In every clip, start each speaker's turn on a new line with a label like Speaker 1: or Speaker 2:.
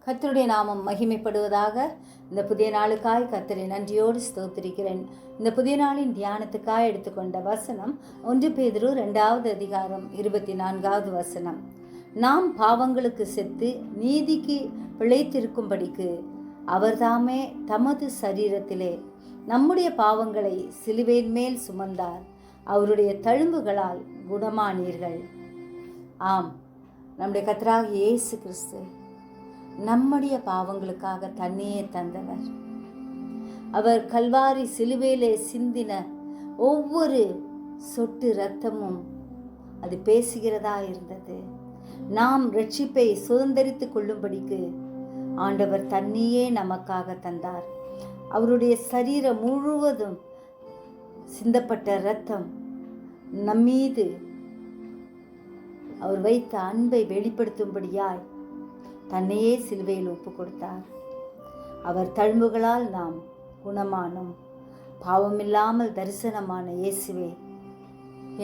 Speaker 1: கர்த்தருடைய நாமம் மகிமைப்படுவதாக. இந்த புதிய நாளுக்காய் கர்த்தரை நன்றியோடு ஸ்தோத்திரிக்கிறேன். இந்த புதிய நாளின் தியானத்துக்காய் எடுத்துக்கொண்ட வசனம் 1 பேதுரு 2வது அதிகாரம் 24வது வசனம். நாம் பாவங்களுக்கு செத்து நீதிக்கு பிழைத்திருக்கும்படிக்கு அவர்தாமே தமது சரீரத்திலே நம்முடைய பாவங்களை சிலுவையின் மேல் சுமந்தார். அவருடைய தழும்புகளால் குணமானீர்கள். ஆம், நம்முடைய கர்த்தராகிய இயேசு கிறிஸ்து நம்முடைய பாவங்களுக்காக தன்னையே தந்தவர். அவர் கல்வாரி சிலுவையிலே சிந்தின ஒவ்வொரு சொட்டு இரத்தமும் அது பேசுகிறதா இருந்தது. நாம் இரட்சிப்பை சுதந்தரித்துக் கொள்ளும்படிக்கு ஆண்டவர் தன்னையே நமக்காக தந்தார். அவருடைய சரீரம் முழுவதும் சிந்தப்பட்ட இரத்தம் நம்மீது அவர் வைத்த அன்பை வெளிப்படுத்தும்படியாய் தன்னையே சிலுவையில் ஒப்பு கொடுத்தார். அவர் தழும்புகளால் நாம் குணமானோம். பாவமில்லாமல் தரிசனமான இயேசுவே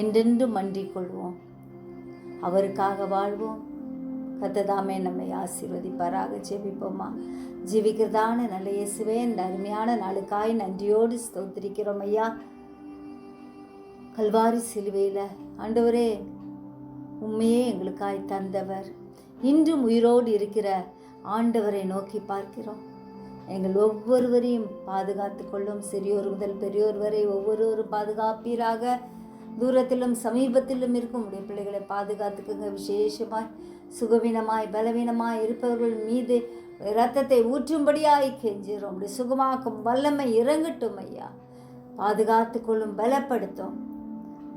Speaker 1: என்றென்றும் மன்றிக் கொள்வோம். அவருக்காக வாழ்வோம். கர்த்ததாமே நம்மை ஆசீர்வதிப்பாராக. ஜெபிப்போமா. ஜீவிக்கிறதான நல்ல இயேசுவே, இந்த அருமையான நாளுக்காய் நன்றியோடு ஸ்தோத்திரிக்கிறோம் ஐயா. கல்வாரி சிலுவையில் ஆண்டவரே உண்மையே எங்களுக்காய் தந்தவர். இன்றும் உயிரோடு இருக்கிற ஆண்டவரை நோக்கி பார்க்கிறோம். எங்கள் ஒவ்வொருவரையும் பாதுகாத்து கொள்ளும். சிறியோர் முதல் பெரியோர் வரை ஒவ்வொருவரும் பாதுகாப்பீராக. தூரத்திலும் சமீபத்திலும் இருக்கும் உடைய பிள்ளைகளை பாதுகாத்துக்குங்க. விசேஷமாய் சுகவீனமாய் பலவீனமாய் இருப்பவர்கள் மீது இரத்தத்தை ஊற்றும்படியாய் கெஞ்சிரும். உடைய சுகமாக்கும் வல்லமை இறங்கட்டும் ஐயா. பாதுகாத்து கொள்ளும், பலப்படுத்தும்.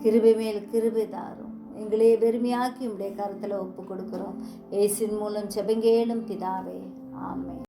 Speaker 1: கிருபை மேல் கிருபை தாரும். எங்களே வெறுமையாக்கி உடைய கருத்தில் ஒப்பு கொடுக்கிறோம். இயேசுவின் மூலம் ஜெபங்கேளும் பிதாவே. ஆமென்.